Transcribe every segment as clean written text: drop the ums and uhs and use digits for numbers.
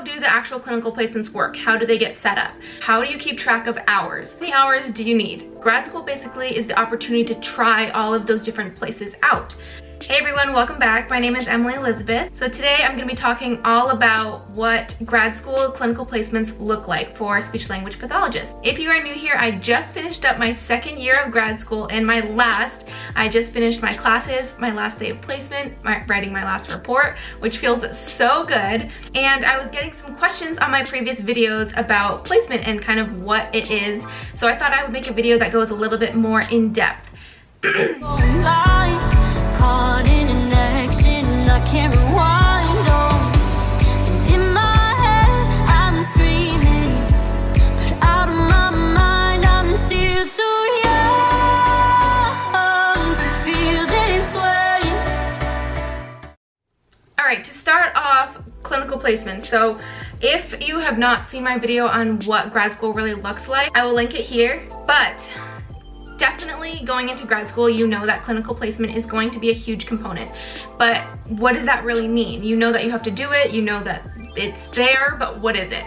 do the actual clinical placements work? How do they get set up? How do you keep track of hours? How many hours do you need? Grad school basically is the opportunity to try all of those different places out. Hey everyone, welcome back. My name is Emilyy Elizabeth. So today I'm going to be talking all about what grad school clinical placements look like for speech language pathologists. If you are new here, I just finished up my second year of grad school and I just finished my classes, my last day of placement, writing my last report, which feels so good. And I was getting some questions on my previous videos about placement and kind of what it is. So I thought I would make a video that goes a little bit more in depth. Caught in an action, I can't rewind, and in my head I'm screaming, but out of my mind I'm still too young to feel this way. Alright, to start off, clinical placements. So if you have not seen my video on what grad school really looks like, I will link it here, but definitely going into grad school, you know that clinical placement is going to be a huge component. But what does that really mean? You know that you have to do it, you know that it's there, but what is it?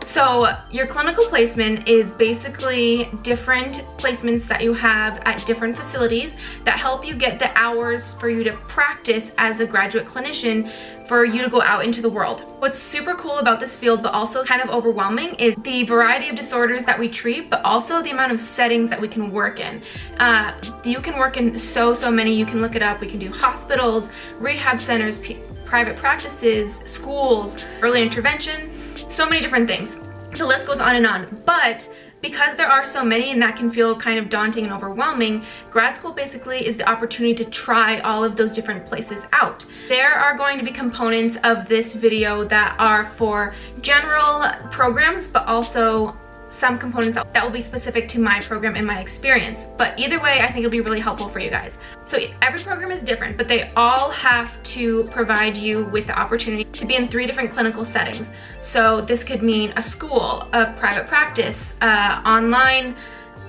So your clinical placement is basically different placements that you have at different facilities that help you get the hours for you to practice as a graduate clinician for you to go out into the world. What's super cool about this field, but also kind of overwhelming, is the variety of disorders that we treat, but also the amount of settings that we can work in. You can work in so many. You can look it up. We can do hospitals, rehab centers, private practices, schools, early intervention, so many different things. The list goes on and on. But because there are so many and that can feel kind of daunting and overwhelming, grad school basically is the opportunity to try all of those different places out. There are going to be components of this video that are for general programs, but also some components that will be specific to my program and my experience. But either way, I think it'll be really helpful for you guys. So every program is different, but they all have to provide you with the opportunity to be in 3 different clinical settings. So this could mean a school, a private practice, online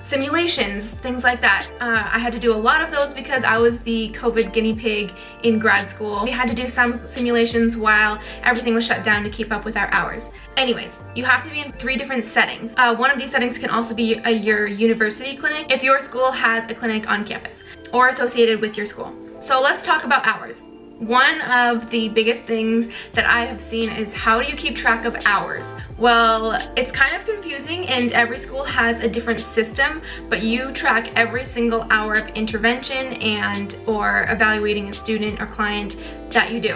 simulations, things like that. I had to do a lot of those because I was the COVID guinea pig in grad school. We had to do some simulations while everything was shut down to keep up with our hours. Anyways, you have to be in 3 different settings. One of these settings can also be your university clinic if your school has a clinic on campus or associated with your school. So let's talk about hours. One of the biggest things that I have seen is, how do you keep track of hours? Well, it's kind of confusing and every school has a different system, but you track every single hour of intervention and or evaluating a student or client that you do.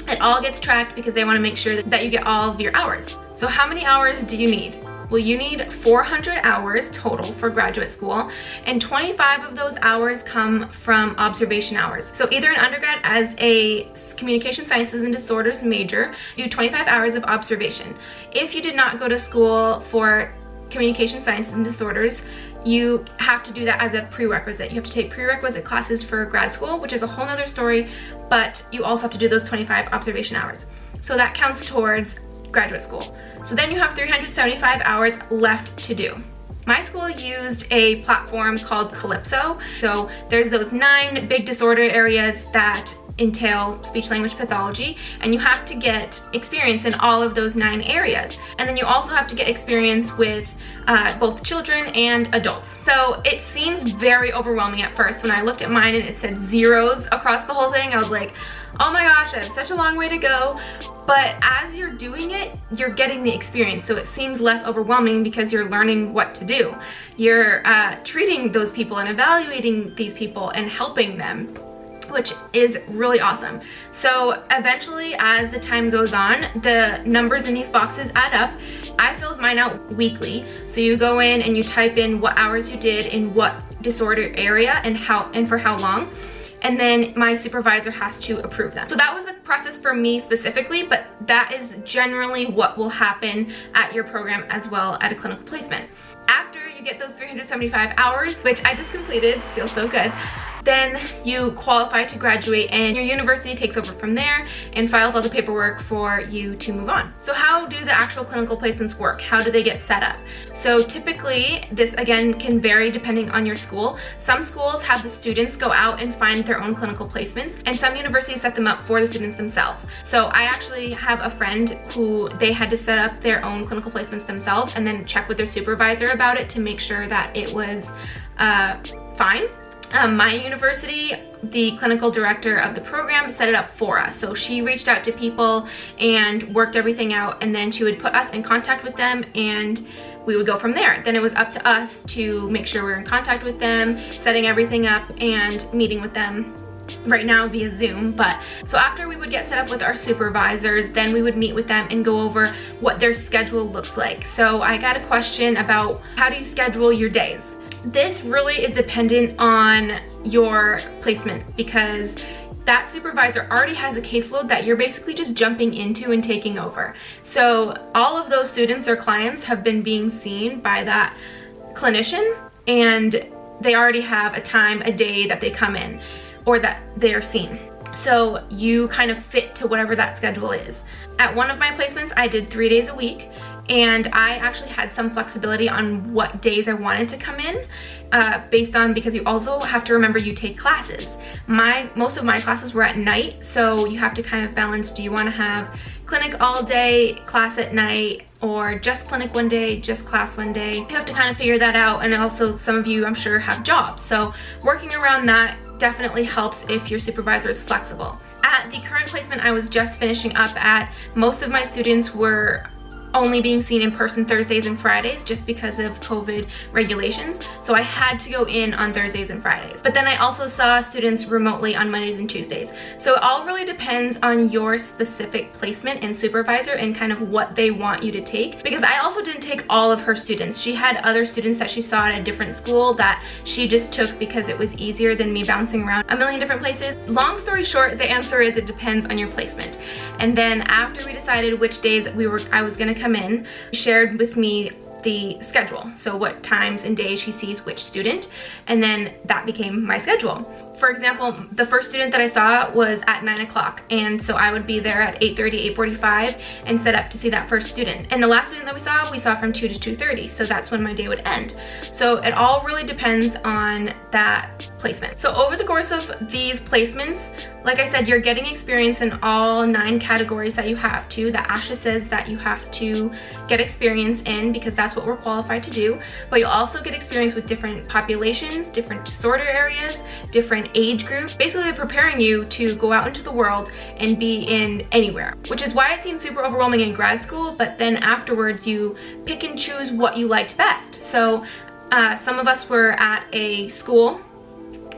It all gets tracked because they want to make sure that you get all of your hours. So how many hours do you need? Well, you need 400 hours total for graduate school, and 25 of those hours come from observation hours. So either an undergrad as a communication sciences and disorders major, do 25 hours of observation. If you did not go to school for communication sciences and disorders, you have to do that as a prerequisite. You have to take prerequisite classes for grad school, which is a whole nother story, but you also have to do those 25 observation hours. So that counts towards graduate school. So then you have 375 hours left to do. My school used a platform called Calypso. So there's those 9 big disorder areas that entail speech language pathology, and you have to get experience in all of those 9 areas. And then you also have to get experience with both children and adults. So it seems very overwhelming at first. When I looked at mine and it said zeros across the whole thing, I was like, oh my gosh, I have such a long way to go. But as you're doing it, you're getting the experience. So it seems less overwhelming because you're learning what to do. You're treating those people and evaluating these people and helping them, which is really awesome. So eventually, as the time goes on, the numbers in these boxes add up. I filled mine out weekly. So you go in and you type in what hours you did in what disorder area and for how long. And then my supervisor has to approve them. So that was the process for me specifically, but that is generally what will happen at your program as well at a clinical placement. After you get those 375 hours, which I just completed, feels so good, then you qualify to graduate and your university takes over from there and files all the paperwork for you to move on. So how do the actual clinical placements work? How do they get set up? So typically, this again can vary depending on your school. Some schools have the students go out and find their own clinical placements, and some universities set them up for the students themselves. So I actually have a friend who they had to set up their own clinical placements themselves and then check with their supervisor about it to make sure that it was fine. My university, the clinical director of the program set it up for us. So she reached out to people and worked everything out, and then she would put us in contact with them and we would go from there. Then it was up to us to make sure we were in contact with them, setting everything up and meeting with them right now via Zoom. But so after we would get set up with our supervisors, then we would meet with them and go over what their schedule looks like. So I got a question about how do you schedule your days? This really is dependent on your placement, because that supervisor already has a caseload that you're basically just jumping into and taking over. So all of those students or clients have been being seen by that clinician, and they already have a time, a day that they come in or that they are seen. So you kind of fit to whatever that schedule is. At one of my placements, I did 3 days a week, and I actually had some flexibility on what days I wanted to come in based on, because you also have to remember you take classes. Most of my classes were at night, so you have to kind of balance, do you want to have clinic all day, class at night, or just clinic one day, just class one day? You have to kind of figure that out. And also some of you, I'm sure, have jobs. So working around that definitely helps if your supervisor is flexible. At the current placement I was just finishing up at, most of my students were only being seen in person Thursdays and Fridays just because of COVID regulations. So I had to go in on Thursdays and Fridays. But then I also saw students remotely on Mondays and Tuesdays. So it all really depends on your specific placement and supervisor and kind of what they want you to take. Because I also didn't take all of her students. She had other students that she saw at a different school that she just took because it was easier than me bouncing around a million different places. Long story short, the answer is it depends on your placement. And then after we decided which days I was gonna come in, shared with me the schedule, so what times and days she sees which student, and then that became my schedule. For example, the first student that I saw was at 9 o'clock, and so I would be there at 8:30, 8:45 and set up to see that first student. And the last student that we saw from 2 to 2:30, so that's when my day would end. So it all really depends on that placement. So over the course of these placements, like I said, you're getting experience in all 9 categories that you have to, that ASHA says that you have to get experience in, because that's what we're qualified to do. But you'll also get experience with different populations, different disorder areas, different age groups. Basically, they're preparing you to go out into the world and be in anywhere, which is why it seems super overwhelming in grad school, but then afterwards you pick and choose what you liked best. So some of us were at a school,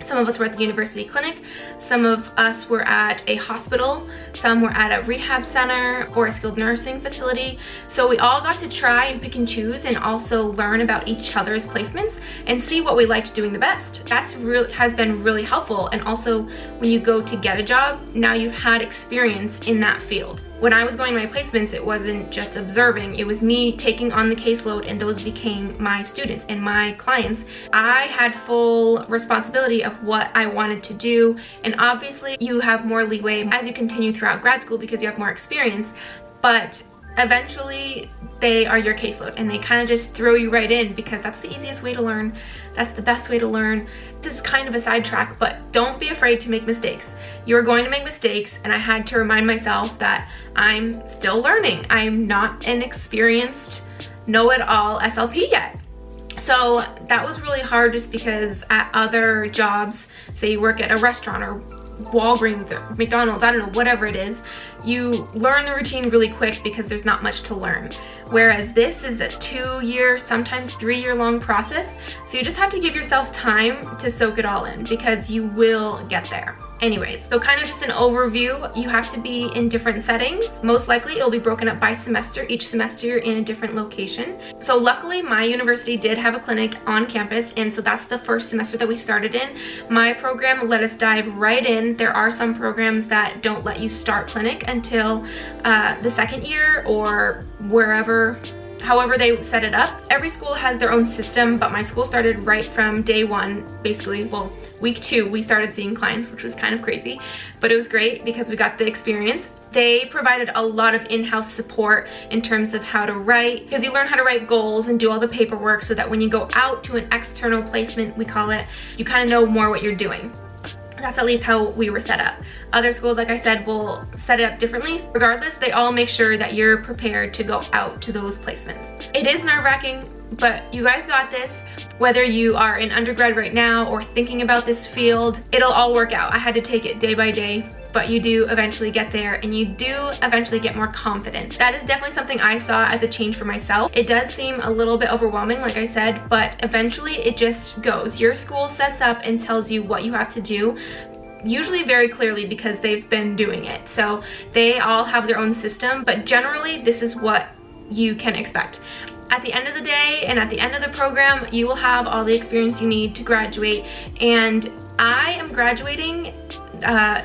some of us were at the university clinic, some of us were at a hospital, some were at a rehab center or a skilled nursing facility. So we all got to try and pick and choose and also learn about each other's placements and see what we liked doing the best. That's has been really helpful. And also when you go to get a job, now you've had experience in that field. When I was going to my placements, it wasn't just observing, it was me taking on the caseload, and those became my students and my clients. I had full responsibility of what I wanted to do, and obviously you have more leeway as you continue throughout grad school because you have more experience, but eventually they are your caseload and they kind of just throw you right in because that's the easiest way to learn. That's the best way to learn. This is kind of a sidetrack, but don't be afraid to make mistakes. You're going to make mistakes, and I had to remind myself that I'm still learning. I'm not an experienced know-it-all SLP yet. So that was really hard just because at other jobs, say you work at a restaurant or Walgreens or McDonald's, I don't know, whatever it is, you learn the routine really quick because there's not much to learn. Whereas this is a 2-year, sometimes 3-year long process. So you just have to give yourself time to soak it all in because you will get there. Anyways, so kind of just an overview, you have to be in different settings. Most likely it'll be broken up by semester. Each semester you're in a different location. So luckily my university did have a clinic on campus, and so that's the first semester that we started in. My program let us dive right in. There are some programs that don't let you start clinic until the second year or wherever however they set it up. Every school has their own system, but my school started right from day one, basically. Well, week 2 we started seeing clients, which was kind of crazy, but it was great because we got the experience. They provided a lot of in-house support in terms of how to write, because you learn how to write goals and do all the paperwork so that when you go out to an external placement, we call it, you kind of know more what you're doing. That's at least how we were set up. Other schools, like I said, will set it up differently. Regardless, they all make sure that you're prepared to go out to those placements. It is nerve-wracking, but you guys got this. Whether you are in undergrad right now or thinking about this field, it'll all work out. I had to take it day by day, but you do eventually get there and you do eventually get more confident. That is definitely something I saw as a change for myself. It does seem a little bit overwhelming, like I said, but eventually it just goes. Your school sets up and tells you what you have to do, usually very clearly because they've been doing it. So they all have their own system, but generally this is what you can expect. At the end of the day and at the end of the program, you will have all the experience you need to graduate. And I am graduating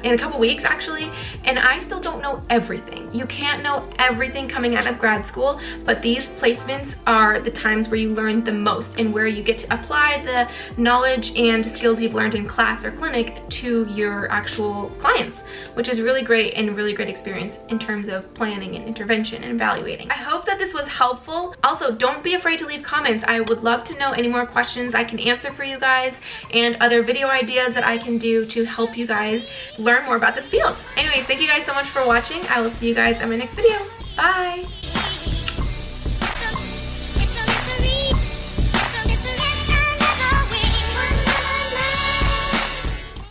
in a couple weeks actually, and I still don't know everything. You can't know everything coming out of grad school, but these placements are the times where you learn the most and where you get to apply the knowledge and skills you've learned in class or clinic to your actual clients, which is really great and really great experience in terms of planning and intervention and evaluating. I hope that this was helpful. Also, don't be afraid to leave comments. I would love to know any more questions I can answer for you guys and other video ideas that I can do to help you guys learn more about this field. Anyways, thank you guys so much for watching. I will see you guys in my next video. Bye!